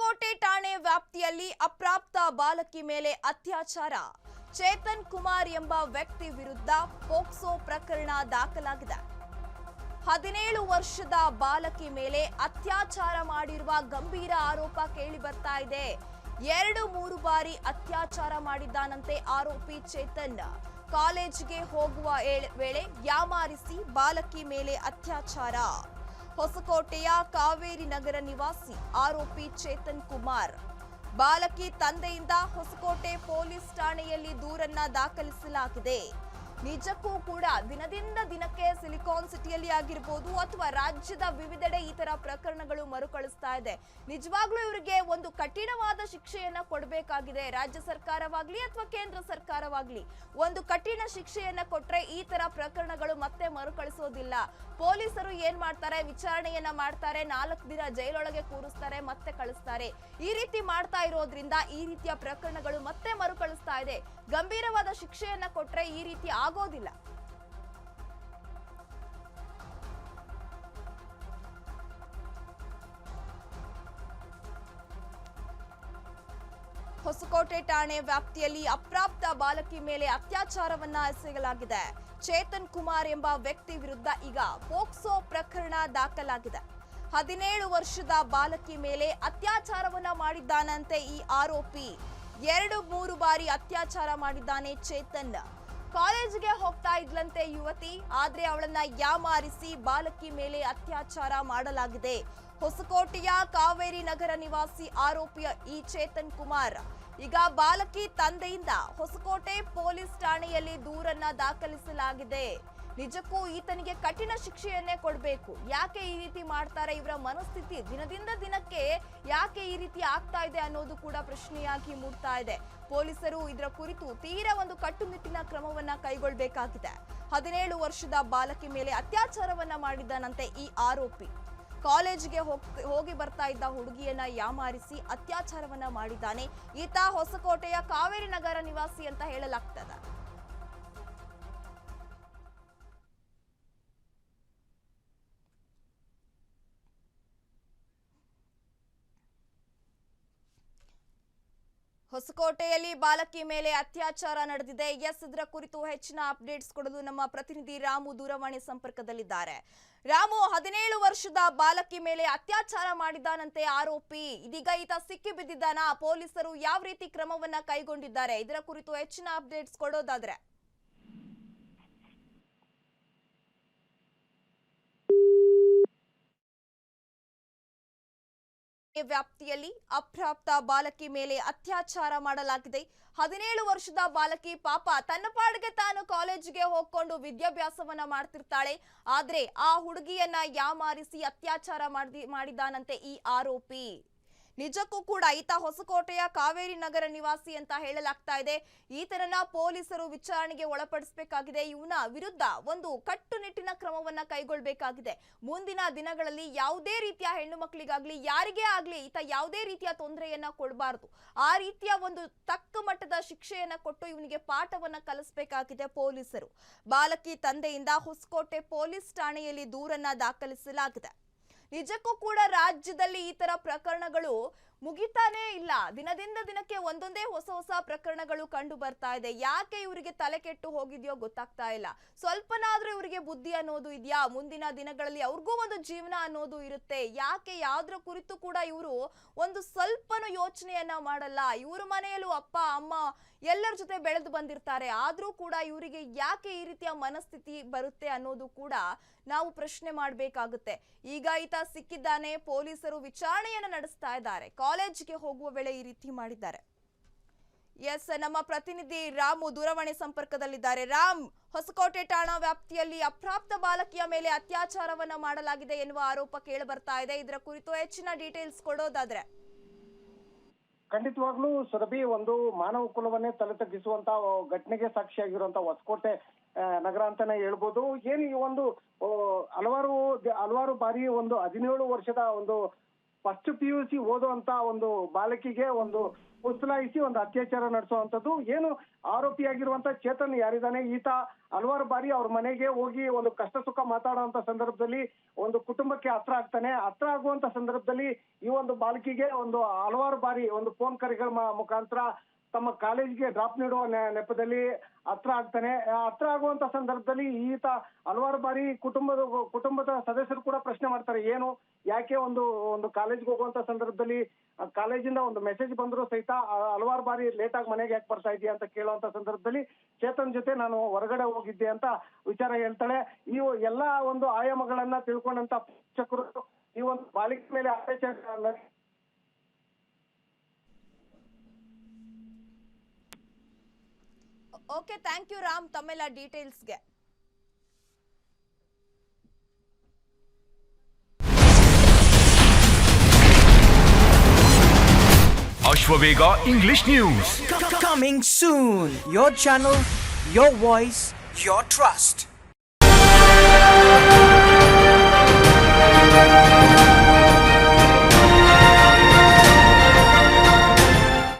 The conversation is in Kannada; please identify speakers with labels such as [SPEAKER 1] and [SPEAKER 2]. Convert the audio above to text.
[SPEAKER 1] ಹೊಸಕೋಟೆ ಠಾಣೆ ವ್ಯಾಪ್ತಿಯಲ್ಲಿ ಅಪ್ರಾಪ್ತ ಬಾಲಕಿ ಮೇಲೆ ಅತ್ಯಾಚಾರ. ಚೇತನ್ ಕುಮಾರ್ ಎಂಬ ವ್ಯಕ್ತಿ ವಿರುದ್ಧ ಪೋಕ್ಸೋ ಪ್ರಕರಣ ದಾಖಲಾಗಿದೆ. 17 ವರ್ಷದ ಬಾಲಕಿ ಮೇಲೆ ಅತ್ಯಾಚಾರ ಮಾಡಿರುವ ಗಂಭೀರ ಆರೋಪ ಕೇಳಿ ಬರ್ತಾ ಇದೆ. 2-3 ಬಾರಿ ಅತ್ಯಾಚಾರ ಮಾಡಿದ್ದಾನಂತೆ ಆರೋಪಿ ಚೇತನ್. ಕಾಲೇಜಿಗೆ ಹೋಗುವ ವೇಳೆ ಯಾಮಾರಿಸಿ ಬಾಲಕಿ ಮೇಲೆ ಅತ್ಯಾಚಾರ. ಹೊಸಕೋಟೆಯ ಕಾವೇರಿ ನಗರ ನಿವಾಸಿ ಆರೋಪಿ ಚೇತನ್ ಕುಮಾರ್. ಬಾಲಕಿ ತಂದೆಯಿಂದ ಹೊಸಕೋಟೆ ಪೊಲೀಸ್ ಠಾಣೆಯಲ್ಲಿ ದೂರನ್ನ ದಾಖಲಿಸಲಾಗಿದೆ. ನಿಜಕ್ಕೂ ಕೂಡ ದಿನದಿಂದ ದಿನಕ್ಕೆ ಸಿಲಿಕಾನ್ ಸಿಟಿಯಲ್ಲಿ ಆಗಿರಬಹುದು ಅಥವಾ ರಾಜ್ಯದ ವಿವಿಧೆಡೆ ಈ ತರ ಪ್ರಕರಣಗಳು ಮರುಕಳಿಸ್ತಾ ಇದೆ. ನಿಜವಾಗ್ಲೂ ಇವರಿಗೆ ಒಂದು ಕಠಿಣವಾದ ಶಿಕ್ಷೆಯನ್ನ ಕೊಡಬೇಕಾಗಿದೆ. ರಾಜ್ಯ ಸರ್ಕಾರವಾಗ್ಲಿ ಅಥವಾ ಕೇಂದ್ರ ಸರ್ಕಾರವಾಗ್ಲಿ ಒಂದು ಕಠಿಣ ಶಿಕ್ಷೆಯನ್ನ ಕೊಟ್ರೆ ಈ ತರ ಪ್ರಕರಣಗಳು ಮತ್ತೆ ಮರುಕಳಿಸೋದಿಲ್ಲ. ಪೊಲೀಸರು ಏನ್ ಮಾಡ್ತಾರೆ, ವಿಚಾರಣೆಯನ್ನ ಮಾಡ್ತಾರೆ, 4 ದಿನ ಜೈಲೊಳಗೆ ಕೂರಿಸ್ತಾರೆ, ಮತ್ತೆ ಕಳಿಸ್ತಾರೆ. ಈ ರೀತಿ ಮಾಡ್ತಾ ಇರೋದ್ರಿಂದ ಈ ರೀತಿಯ ಪ್ರಕರಣಗಳು ಮತ್ತೆ ಮರುಕಳಿಸ್ತಾ ಇದೆ. ಗಂಭೀರವಾದ ಶಿಕ್ಷೆಯನ್ನ ಕೊಟ್ರೆ ಈ ರೀತಿ ಆಗೋದಿಲ್ಲ. ಹೊಸಕೋಟೆ ಠಾಣೆ ವ್ಯಾಪ್ತಿಯಲ್ಲಿ ಅಪ್ರಾಪ್ತ ಬಾಲಕಿ ಮೇಲೆ ಅತ್ಯಾಚಾರವನ್ನ ಎಸಗಲಾಗಿದೆ. ಚೇತನ್ ಕುಮಾರ್ ಎಂಬ ವ್ಯಕ್ತಿ ವಿರುದ್ಧ ಈಗ ಪೋಕ್ಸೋ ಪ್ರಕರಣ ದಾಖಲಾಗಿದೆ. 17 ವರ್ಷದ ಬಾಲಕಿ ಮೇಲೆ ಅತ್ಯಾಚಾರವನ್ನ ಮಾಡಿದ್ದಾನಂತೆ ಈ ಆರೋಪಿ. 2-3 ಬಾರಿ ಅತ್ಯಾಚಾರ ಮಾಡಿದ್ದಾನೆ ಚೇತನ್. ಕಾಲೇಜಿಗೆ ಹೋಗ್ತಾ ಇದ್ಲಂತೆ ಯುವತಿ, ಆದ್ರೆ ಅವಳನ್ನ ಯಾಮಾರಿಸಿ ಬಾಲಕಿ ಮೇಲೆ ಅತ್ಯಾಚಾರ ಮಾಡಲಾಗಿದೆ. ಹೊಸಕೋಟೆಯ ಕಾವೇರಿ ನಗರ ನಿವಾಸಿ ಆರೋಪಿಯ ಈ ಚೇತನ್ ಕುಮಾರ್ ಈಗ ಬಾಲಕಿ ತಂದೆಯಿಂದ ಹೊಸಕೋಟೆ ಪೊಲೀಸ್ ಠಾಣೆಯಲ್ಲಿ ದೂರನ್ನ ದಾಖಲಿಸಲಾಗಿದೆ. ನಿಜಕ್ಕೂ ಈತನಿಗೆ ಕಠಿಣ ಶಿಕ್ಷೆಯನ್ನೇ ಕೊಡಬೇಕು. ಯಾಕೆ ಈ ರೀತಿ ಮಾಡ್ತಾರೆ, ಇವರ ಮನಸ್ಥಿತಿ ದಿನದಿಂದ ದಿನಕ್ಕೆ ಯಾಕೆ ಈ ರೀತಿ ಆಗ್ತಾ ಇದೆ ಅನ್ನೋದು ಕೂಡ ಪ್ರಶ್ನೆಯಾಗಿ ಮೂಡ್ತಾ ಇದೆ. ಪೊಲೀಸರು ಇದರ ಕುರಿತು ತೀರಾ ಒಂದು ಕಟ್ಟುನಿಟ್ಟಿನ ಕ್ರಮವನ್ನ ಕೈಗೊಳ್ಳಬೇಕಾಗಿದೆ. 17 ವರ್ಷದ ಬಾಲಕಿ ಮೇಲೆ ಅತ್ಯಾಚಾರವನ್ನ ಮಾಡಿದ್ದಾನಂತೆ ಈ ಆರೋಪಿ. ಕಾಲೇಜಿಗೆ ಹೋಗಿ ಬರ್ತಾ ಇದ್ದ ಹುಡುಗಿಯನ್ನ ಯಾಮಾರಿಸಿ ಅತ್ಯಾಚಾರವನ್ನ ಮಾಡಿದ್ದಾನೆ. ಈತ ಹೊಸಕೋಟೆಯ ಕಾವೇರಿ ನಗರ ನಿವಾಸಿ ಅಂತ ಹೇಳಲಾಗ್ತದೆ. ಹೊಸಕೋಟೆಯಲ್ಲಿ ಬಾಲಕಿ ಮೇಲೆ ಅತ್ಯಾಚಾರ ನಡೆದಿದೆ. ಇದರ ಕುರಿತು ಹೆಚ್ಚಿನ ಅಪ್ಡೇಟ್ಸ್ ಕೊಡಲು ನಮ್ಮ ಪ್ರತಿನಿಧಿ ರಾಮು ದೂರವಾಣಿ ಸಂಪರ್ಕದಲ್ಲಿದ್ದಾರೆ. ರಾಮು, 17 ವರ್ಷದ ಬಾಲಕಿ ಮೇಲೆ ಅತ್ಯಾಚಾರ ಮಾಡಿದ್ದಾನಂತೆ ಆರೋಪಿ. ಇದೀಗ ಈತ ಸಿಕ್ಕಿ ಬಿದ್ದಿದ್ದಾನ? ಪೊಲೀಸರು ಯಾವ ರೀತಿ ಕ್ರಮವನ್ನ ಕೈಗೊಂಡಿದ್ದಾರೆ? ಇದರ ಕುರಿತು ಹೆಚ್ಚಿನ ಅಪ್ಡೇಟ್ಸ್ ಕೊಡೋದಾದ್ರೆ. ವ್ಯಾಪ್ತಿಯಲ್ಲಿ ಅಪ್ರಾಪ್ತ ಬಾಲಕಿ ಮೇಲೆ ಅತ್ಯಾಚಾರ ಮಾಡಲಾಗಿದೆ. 17 ವರ್ಷದ ಬಾಲಕಿ ಪಾಪ ತನ್ನ ಪಾಡಿಗೆ ತಾನು ಕಾಲೇಜಿಗೆ ಹೋಗ್ಕೊಂಡು ವಿದ್ಯಾಭ್ಯಾಸವನ್ನ ಮಾಡ್ತಿರ್ತಾಳೆ. ಆದ್ರೆ ಆ ಹುಡುಗಿಯನ್ನ ಯಾಮಾರಿಸಿ ಅತ್ಯಾಚಾರ ಮಾಡಿದಾನಂತೆ ಈ ಆರೋಪಿ. ನಿಜಕ್ಕೂ ಕೂಡ ಈತ ಹೊಸಕೋಟೆಯ ಕಾವೇರಿ ನಗರ ನಿವಾಸಿ ಅಂತ ಹೇಳಲಾಗ್ತಾ ಇದೆ. ಈತನನ್ನ ಪೊಲೀಸರು ವಿಚಾರಣೆಗೆ ಒಳಪಡಿಸಬೇಕಾಗಿದೆ. ಇವನ ವಿರುದ್ಧ ಒಂದು ಕಟ್ಟುನಿಟ್ಟಿನ ಕ್ರಮವನ್ನ ಕೈಗೊಳ್ಳಬೇಕಾಗಿದೆ. ಮುಂದಿನ ದಿನಗಳಲ್ಲಿ ಯಾವುದೇ ರೀತಿಯ ಹೆಣ್ಣು ಮಕ್ಕಳಿಗಾಗ್ಲಿ ಯಾರಿಗೇ ಆಗ್ಲಿ ಈತ ಯಾವುದೇ ರೀತಿಯ ತೊಂದರೆಯನ್ನ ಕೊಡಬಾರದು. ಆ ರೀತಿಯ ಒಂದು ತಕ್ಕ ಮಟ್ಟದ ಶಿಕ್ಷೆಯನ್ನ ಕೊಟ್ಟು ಇವನಿಗೆ ಪಾಠವನ್ನ ಕಲಿಸಬೇಕಾಗಿದೆ ಪೊಲೀಸರು. ಬಾಲಕಿ ತಂದೆಯಿಂದ ಹೊಸಕೋಟೆ ಪೊಲೀಸ್ ಠಾಣೆಯಲ್ಲಿ ದೂರನ್ನ ದಾಖಲಿಸಲಾಗಿದೆ. ನಿಜಕ್ಕೂ ಕೂಡ ರಾಜ್ಯದಲ್ಲಿ ಈ ತರ ಪ್ರಕರಣಗಳು ಮುಗಿತಾನೇ ಇಲ್ಲ. ದಿನದಿಂದ ದಿನಕ್ಕೆ ಒಂದೊಂದೇ ಹೊಸ ಪ್ರಕರಣಗಳು ಕಂಡು ಬರ್ತಾ ಇದೆ. ಯಾಕೆ ಇವರಿಗೆ ತಲೆ ಕೆಟ್ಟು ಹೋಗಿದೆಯೋ ಗೊತ್ತಾಗ್ತಾ ಇಲ್ಲ. ಸ್ವಲ್ಪನಾದ್ರೂ ಇವರಿಗೆ ಬುದ್ಧಿ ಅನ್ನೋದು ಇದೆಯಾ? ಮುಂದಿನ ದಿನಗಳಲ್ಲಿ ಅವ್ರಿಗೂ ಒಂದು ಜೀವನ ಅನ್ನೋದು ಇರುತ್ತೆ. ಯಾಕೆ ಯಾವ್ದ್ರ ಕುರಿತು ಕೂಡ ಇವರು ಒಂದು ಸ್ವಲ್ಪನೂ ಯೋಚನೆಯನ್ನ ಮಾಡಲ್ಲ. ಇವ್ರ ಮನೆಯಲ್ಲೂ ಅಪ್ಪ ಅಮ್ಮ ಎಲ್ಲರ ಜೊತೆ ಬೆಳೆದು ಬಂದಿರ್ತಾರೆ. ಆದ್ರೂ ಕೂಡ ಇವರಿಗೆ ಯಾಕೆ ಈ ರೀತಿಯ ಮನಸ್ಥಿತಿ ಬರುತ್ತೆ ಅನ್ನೋದು ಕೂಡ ನಾವು ಪ್ರಶ್ನೆ ಮಾಡಬೇಕಾಗುತ್ತೆ. ಈಗ ಈತ ಸಿಕ್ಕಿದ್ದಾನೆ. ಪೊಲೀಸರು ವಿಚಾರಣೆಯನ್ನ ನಡೆಸ್ತಾ ಇದ್ದಾರೆ. ಕಾಲೇಜಿಗೆ ಹೋಗುವ ವೇಳೆ ಈ ರೀತಿ ಮಾಡಿದ್ದಾರೆ. ನಮ್ಮ ಪ್ರತಿನಿಧಿ ರಾಮು ದೂರವಾಣಿ ಸಂಪರ್ಕದಲ್ಲಿದ್ದಾರೆ. ರಾಮ್, ಹೊಸಕೋಟೆ ಠಾಣಾ ವ್ಯಾಪ್ತಿಯಲ್ಲಿ ಅಪ್ರಾಪ್ತ ಬಾಲಕಿಯ ಮೇಲೆ ಅತ್ಯಾಚಾರವನ್ನ ಮಾಡಲಾಗಿದೆ ಎನ್ನುವ ಆರೋಪ ಕೇಳಿ ಬರ್ತಾ ಇದೆ. ಇದರ ಕುರಿತು ಹೆಚ್ಚಿನ ಡೀಟೇಲ್ಸ್ ಕೊಡೋದಾದ್ರೆ.
[SPEAKER 2] ಖಂಡಿತವಾಗ್ಲೂ ಸುರಭಿ, ಒಂದು ಮಾನವ ಕುಲವನ್ನೇ ತಲೆ ತಗ್ಗಿಸುವಂತ ಘಟನೆಗೆ ಸಾಕ್ಷಿಯಾಗಿರುವಂತ ಹೊಸಕೋಟೆ ನಗರ ಅಂತಾನೆ ಹೇಳ್ಬೋದು. ಏನು ಈ ಒಂದು ಹಲವಾರು ಬಾರಿ ಒಂದು 17 ವರ್ಷದ ಒಂದು ಫಸ್ಟ್ PUC ಓದುವಂತ ಒಂದು ಬಾಲಕಿಗೆ ಒಂದು ಉತ್ಸಲಾಯಿಸಿ ಒಂದು ಅತ್ಯಾಚಾರ ನಡೆಸುವಂತದ್ದು. ಏನು ಆರೋಪಿಯಾಗಿರುವಂತ ಚೇತನ್ ಯಾರಿದ್ದಾನೆ, ಈತ ಹಲವಾರು ಬಾರಿ ಅವ್ರ ಮನೆಗೆ ಹೋಗಿ ಒಂದು ಕಷ್ಟ ಸುಖ ಮಾತಾಡುವಂತ ಸಂದರ್ಭದಲ್ಲಿ ಒಂದು ಕುಟುಂಬಕ್ಕೆ ಹತ್ರ ಆಗ್ತಾನೆ. ಹತ್ರ ಆಗುವಂತ ಸಂದರ್ಭದಲ್ಲಿ ಈ ಒಂದು ಬಾಲಕಿಗೆ ಒಂದು ಹಲವಾರು ಬಾರಿ ಒಂದು ಫೋನ್ ಕರೆಗಳ ಮುಖಾಂತರ ತಮ್ಮ ಕಾಲೇಜ್ಗೆ ಡ್ರಾಪ್ ನೀಡುವ ನೆಪದಲ್ಲಿ ಹತ್ರ ಆಗ್ತಾನೆ. ಹತ್ರ ಆಗುವಂತ ಸಂದರ್ಭದಲ್ಲಿ ಈತ ಹಲವಾರು ಬಾರಿ ಕುಟುಂಬದ ಸದಸ್ಯರು ಕೂಡ ಪ್ರಶ್ನೆ ಮಾಡ್ತಾರೆ, ಏನು ಯಾಕೆ ಒಂದು ಕಾಲೇಜ್ಗೆ ಹೋಗುವಂತ ಸಂದರ್ಭದಲ್ಲಿ ಕಾಲೇಜಿಂದ ಒಂದು ಮೆಸೇಜ್ ಬಂದ್ರು ಸಹಿತ ಹಲವಾರು ಬಾರಿ ಲೇಟ್ ಆಗಿ ಮನೆಗೆ ಯಾಕೆ ಬರ್ತಾ ಇದೆಯಾ ಅಂತ ಕೇಳುವಂತ ಸಂದರ್ಭದಲ್ಲಿ ಚೇತನ್ ಜೊತೆ ನಾನು ಹೊರಗಡೆ ಹೋಗಿದ್ದೆ ಅಂತ ವಿಚಾರ ಹೇಳ್ತಾಳೆ. ಈ ಎಲ್ಲಾ ಒಂದು ಆಯಾಮಗಳನ್ನ ತಿಳ್ಕೊಂಡಂತ ಶಿಕ್ಷಕರು ಈ ಒಂದು ಬಾಲಿಕೆ ಮೇಲೆ ಅತ್ಯಾಚಾರ
[SPEAKER 1] ಓಕೆ, ಥ್ಯಾಂಕ್ ಯು ರಾಮ್ ತಮ್ಮೆಲ್ಲ ಡೀಟೇಲ್ಸ್ಗೆ.
[SPEAKER 3] Ashwavega English News.
[SPEAKER 4] Coming soon. Your channel, your voice, your trust.